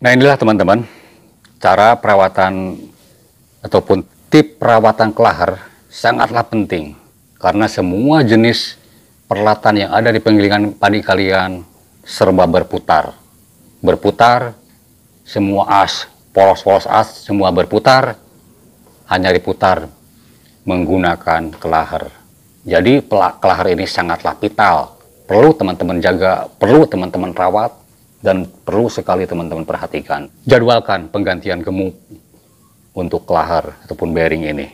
Nah, inilah teman-teman, cara perawatan ataupun tip perawatan kelahar sangatlah penting. Karena semua jenis peralatan yang ada di penggilingan padi kalian serba berputar. Berputar, semua as, poros-poros as, semua berputar, hanya diputar menggunakan kelahar. Jadi kelahar ini sangatlah vital. Perlu teman-teman jaga, perlu teman-teman rawat, dan perlu sekali teman-teman perhatikan. Jadwalkan penggantian gemuk untuk kelahar ataupun bearing ini.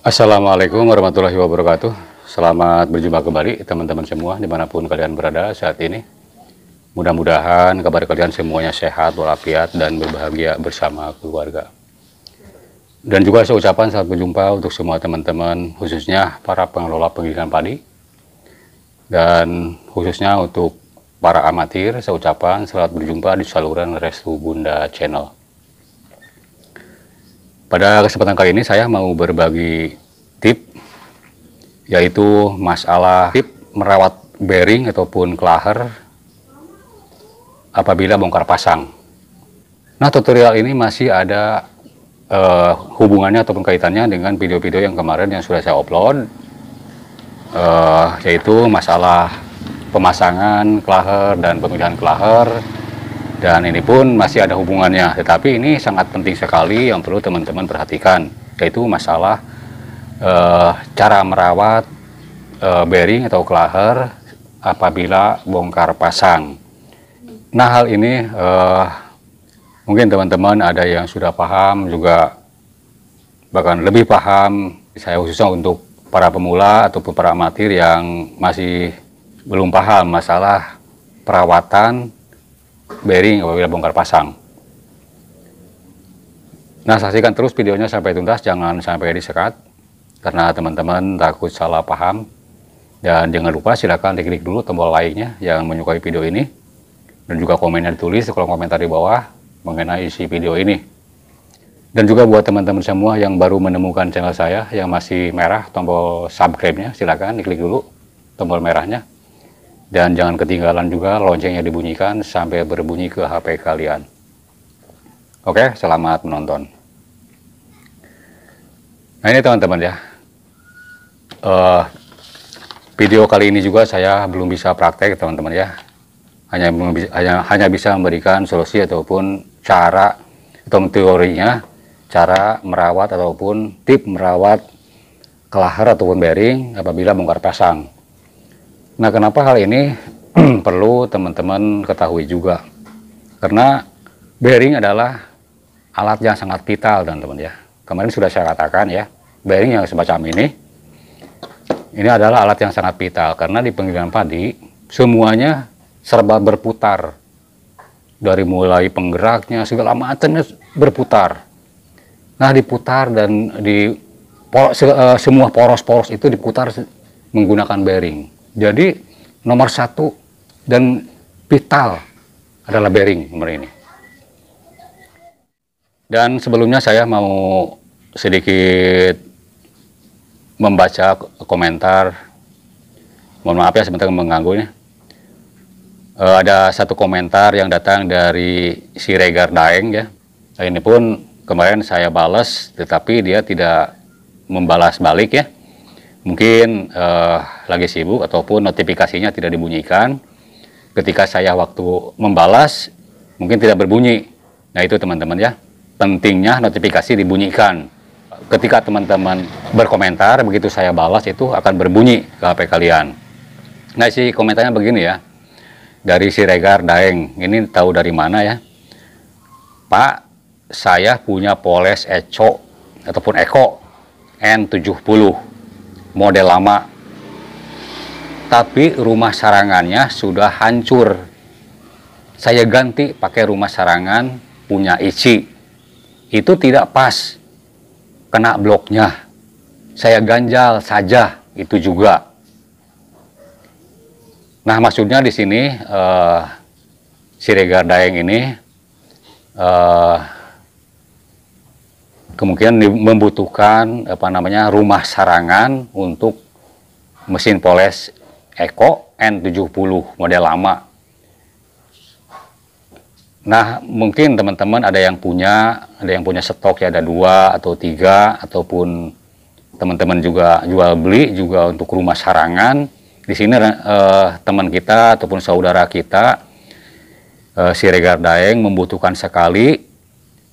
Assalamualaikum warahmatullahi wabarakatuh. Selamat berjumpa kembali teman-teman semua dimanapun kalian berada saat ini. Mudah-mudahan kabar kalian semuanya sehat walafiat dan berbahagia bersama keluarga. Dan juga saya ucapkan selamat berjumpa untuk semua teman-teman, khususnya para pengelola penggilingan padi. Dan khususnya untuk para amatir, saya ucapkan selamat berjumpa di saluran Restu Bunda Channel. Pada kesempatan kali ini saya mau berbagi tip, yaitu masalah tip merawat bearing ataupun kelahar apabila bongkar pasang. Nah, tutorial ini masih ada hubungannya ataupun kaitannya dengan video-video yang kemarin yang sudah saya upload, yaitu masalah pemasangan kelahar dan pemilihan kelahar. Dan ini pun masih ada hubungannya, tetapi ini sangat penting sekali yang perlu teman-teman perhatikan, yaitu masalah cara merawat bearing atau kelahar apabila bongkar pasang. Nah, hal ini mungkin teman-teman ada yang sudah paham juga, bahkan lebih paham. Saya khususnya untuk para pemula ataupun para amatir yang masih belum paham masalah perawatan bearing apabila bongkar pasang. Nah, saksikan terus videonya sampai tuntas, jangan sampai disekat karena teman-teman takut salah paham. Dan jangan lupa silakan diklik dulu tombol like-nya yang menyukai video ini, dan juga komennya ditulis di kolom komentar di bawah mengenai isi video ini. Dan juga buat teman-teman semua yang baru menemukan channel saya yang masih merah tombol subscribe-nya, silakan diklik dulu tombol merahnya. Dan jangan ketinggalan juga loncengnya dibunyikan sampai berbunyi ke HP kalian. Oke, selamat menonton. Nah, ini teman-teman ya. Video kali ini juga saya belum bisa praktek teman-teman ya. Hanya bisa memberikan solusi ataupun cara atau teorinya, cara merawat ataupun tip merawat kelahar ataupun bearing apabila bongkar pasang. Nah, kenapa hal ini perlu teman-teman ketahui juga? Karena bearing adalah alat yang sangat vital, teman-teman ya. Kemarin sudah saya katakan ya, bearing yang semacam ini adalah alat yang sangat vital karena di penggilingan padi semuanya serba berputar. Dari mulai penggeraknya segala macamnya berputar. Nah, diputar dan semua poros-poros itu diputar menggunakan bearing. Jadi nomor satu dan vital adalah bearing nomor ini. Dan sebelumnya saya mau sedikit membaca komentar. Mohon maaf ya sebentar mengganggunya. Ada satu komentar yang datang dari si Regar Daeng ya. Nah, ini pun kemarin saya balas, tetapi dia tidak membalas balik ya. Mungkin lagi sibuk ataupun notifikasinya tidak dibunyikan. Ketika saya waktu membalas mungkin tidak berbunyi. Nah, itu teman-teman ya, pentingnya notifikasi dibunyikan. Ketika teman-teman berkomentar, begitu saya balas itu akan berbunyi ke HP kalian. Nah, si komentarnya begini ya, dari si Regar Daeng. Ini tahu dari mana ya? Pak, saya punya Poles Eco ataupun Eko N70 model lama, tapi rumah sarangannya sudah hancur. Saya ganti pakai rumah sarangan punya ICI. itu tidak pas kena bloknya. Saya ganjal saja, itu juga. Nah, maksudnya di sini Siregar Daeng ini kemungkinan membutuhkan rumah sarangan untuk mesin poles Eko N70 model lama. Nah, mungkin teman-teman ada yang punya stok ya, ada 2 atau 3, ataupun teman-teman juga jual beli juga untuk rumah sarangan. Di sini teman kita ataupun saudara kita Siregar Daeng membutuhkan sekali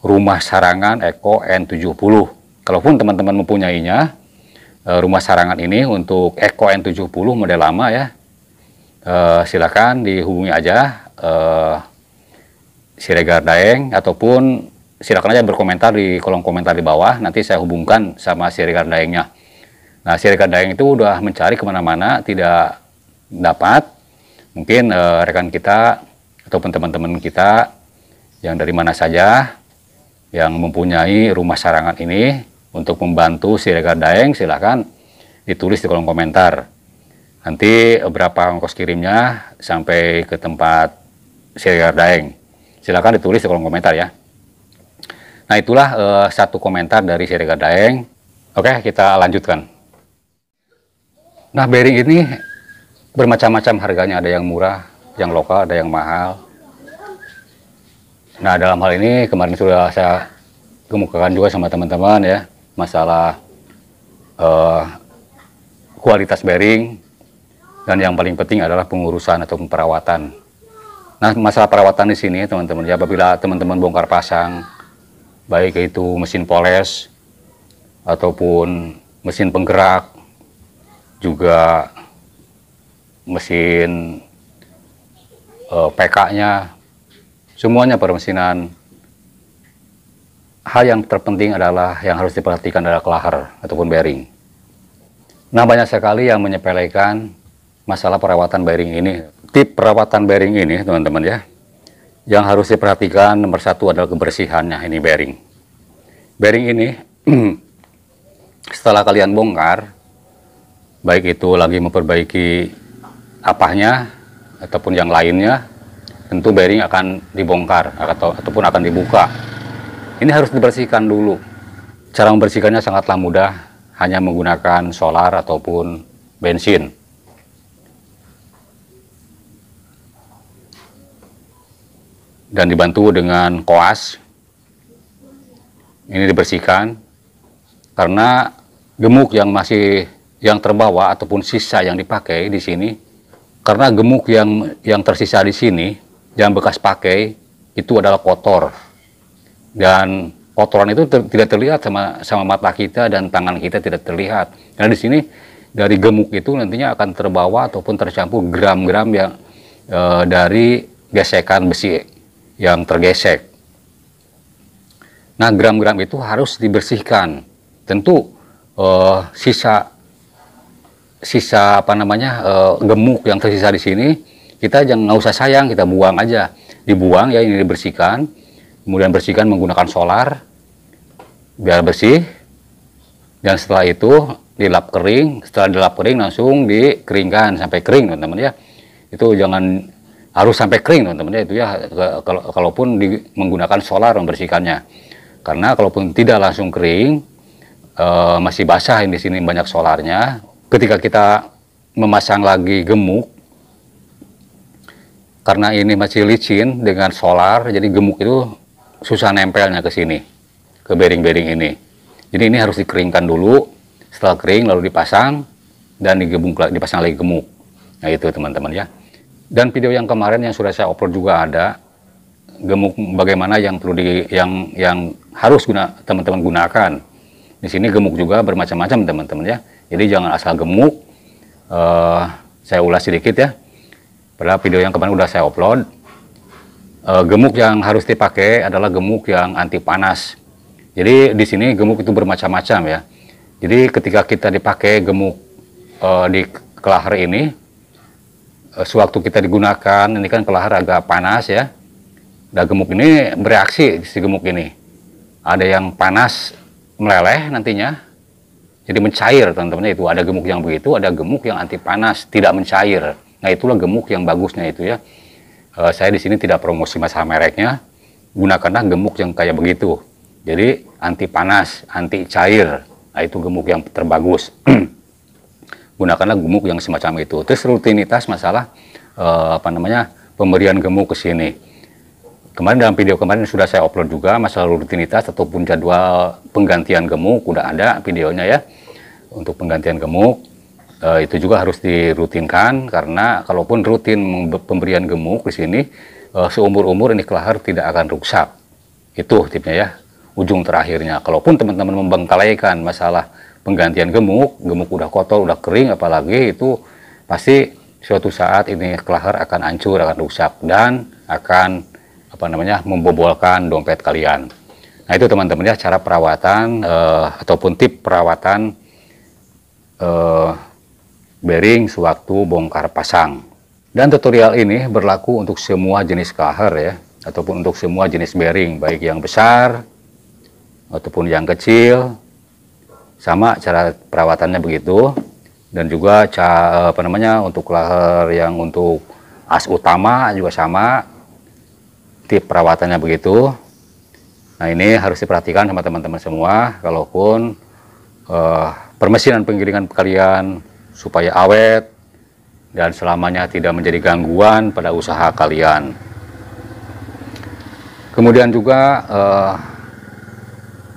rumah sarangan Eko N70. Kalaupun teman-teman mempunyainya, rumah sarangan ini untuk Eko N70 model lama ya, silakan dihubungi aja Siregar Daeng, ataupun silakan aja berkomentar di kolom komentar di bawah, nanti saya hubungkan sama Siregar Daengnya. Nah, Siregar Daeng itu udah mencari kemana-mana, tidak dapat. Mungkin rekan kita ataupun teman-teman kita yang dari mana saja yang mempunyai rumah sarangan ini untuk membantu Siregar Daeng, silakan ditulis di kolom komentar. Nanti berapa ongkos kirimnya sampai ke tempat Siregar Daeng, silakan ditulis di kolom komentar ya. Nah, itulah satu komentar dari Siregar Daeng. Oke, kita lanjutkan. Nah, bearing ini bermacam-macam harganya, ada yang murah, yang lokal, ada yang mahal. Nah, dalam hal ini kemarin sudah saya kemukakan juga sama teman-teman ya, masalah kualitas bearing, dan yang paling penting adalah pengurusan atau perawatan. Nah, masalah perawatan di sini teman-teman ya, apabila teman-teman bongkar pasang, baik itu mesin poles ataupun mesin penggerak, juga mesin PK-nya, semuanya permesinan, hal yang terpenting adalah yang harus diperhatikan adalah kelahar ataupun bearing. Nah, banyak sekali yang menyepelekan masalah perawatan bearing ini. Tip perawatan bearing ini teman-teman ya, yang harus diperhatikan nomor 1 adalah kebersihannya ini bearing. Bearing ini setelah kalian bongkar, baik itu lagi memperbaiki apanya ataupun yang lainnya, tentu bearing akan dibongkar ataupun akan dibuka. Ini harus dibersihkan dulu. Cara membersihkannya sangatlah mudah, hanya menggunakan solar ataupun bensin. Dan dibantu dengan koas. Ini dibersihkan karena gemuk yang terbawa ataupun sisa yang dipakai di sini, karena gemuk yang tersisa di sini yang bekas pakai itu adalah kotor, dan kotoran itu tidak terlihat sama mata kita dan tangan kita tidak terlihat. Karena di sini dari gemuk itu nantinya akan terbawa ataupun tercampur gram-gram yang dari gesekan besi yang tergesek. Nah, gram-gram itu harus dibersihkan. Tentu sisa gemuk yang tersisa di sini kita jangan, nggak usah sayang, kita buang aja, dibuang ya, ini dibersihkan, kemudian bersihkan menggunakan solar biar bersih, dan setelah itu dilap kering. Setelah dilap kering langsung dikeringkan sampai kering teman-teman ya. Itu jangan harus sampai kering teman-teman ya, itu ya, kalaupun menggunakan solar membersihkannya. Karena kalaupun tidak langsung kering, masih basah di sini banyak solarnya. Ketika kita memasang lagi gemuk, karena ini masih licin dengan solar, jadi gemuk itu susah nempelnya ke sini, ke bearing-bearing ini. Jadi ini harus dikeringkan dulu. Setelah kering lalu dipasang dan dipasang lagi gemuk. Nah, itu teman-teman ya. Dan video yang kemarin yang sudah saya upload juga ada gemuk bagaimana yang perlu yang harus teman-teman gunakan. Di sini gemuk juga bermacam-macam teman-teman ya. Jadi jangan asal gemuk. Saya ulas sedikit ya. Pada video yang kemarin udah saya upload. Gemuk yang harus dipakai adalah gemuk yang anti panas. Jadi di sini gemuk itu bermacam-macam ya. Jadi ketika kita dipakai gemuk di kelahar ini, sewaktu kita digunakan, ini kan kelahar agak panas ya. Dan gemuk ini bereaksi, si gemuk ini. ada yang panas meleleh nantinya, jadi mencair teman-teman. Itu ada gemuk yang begitu, ada gemuk yang anti panas, tidak mencair. Nah itulah gemuk yang bagusnya itu ya. Saya di sini tidak promosi masalah mereknya, gunakanlah gemuk yang kayak begitu. Jadi anti panas, anti cair, nah itu gemuk yang terbagus. Gunakanlah gemuk yang semacam itu. Terus rutinitas masalah pemberian gemuk ke sini. Kemarin dalam video kemarin sudah saya upload juga masalah rutinitas ataupun jadwal penggantian gemuk, udah ada videonya ya. Untuk penggantian gemuk itu juga harus dirutinkan, karena kalaupun rutin pemberian gemuk di sini seumur-umur ini kelahar tidak akan rusak. Itu tipnya ya, ujung terakhirnya. Kalaupun teman-teman membengkalaikan masalah penggantian gemuk udah kotor, udah kering, apalagi itu pasti suatu saat ini kelahar akan hancur, akan rusak, dan akan membobolkan dompet kalian. Nah itu teman-teman ya, cara perawatan ataupun tip perawatan bearing sewaktu bongkar pasang. Dan tutorial ini berlaku untuk semua jenis kelahar ya, ataupun untuk semua jenis bearing, baik yang besar ataupun yang kecil, sama cara perawatannya begitu. Dan juga untuk kelahar yang untuk as utama juga sama, tip perawatannya begitu. Nah ini harus diperhatikan sama teman-teman semua, kalaupun permesinan penggilingan kalian supaya awet dan selamanya tidak menjadi gangguan pada usaha kalian. Kemudian juga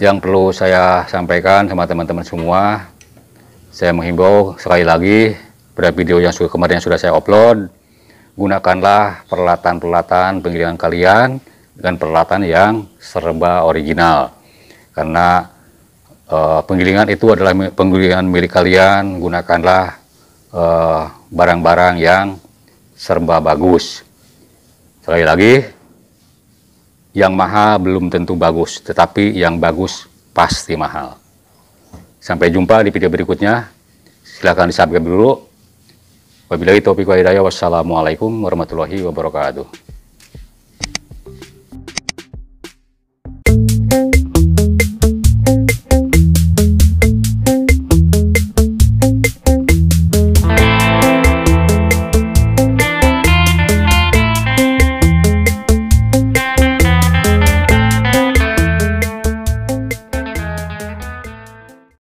yang perlu saya sampaikan sama teman-teman semua, saya menghimbau sekali lagi pada video yang kemarin sudah saya upload, gunakanlah peralatan-peralatan penggilingan kalian dengan peralatan yang serba original, karena penggilingan itu adalah penggilingan milik kalian. Gunakanlah barang-barang yang serba bagus. Sekali lagi, yang mahal belum tentu bagus, tetapi yang bagus pasti mahal. Sampai jumpa di video berikutnya. Silahkan di-subscribe dulu. Wabillahi taufiq wal hidayah. Wassalamualaikum warahmatullahi wabarakatuh.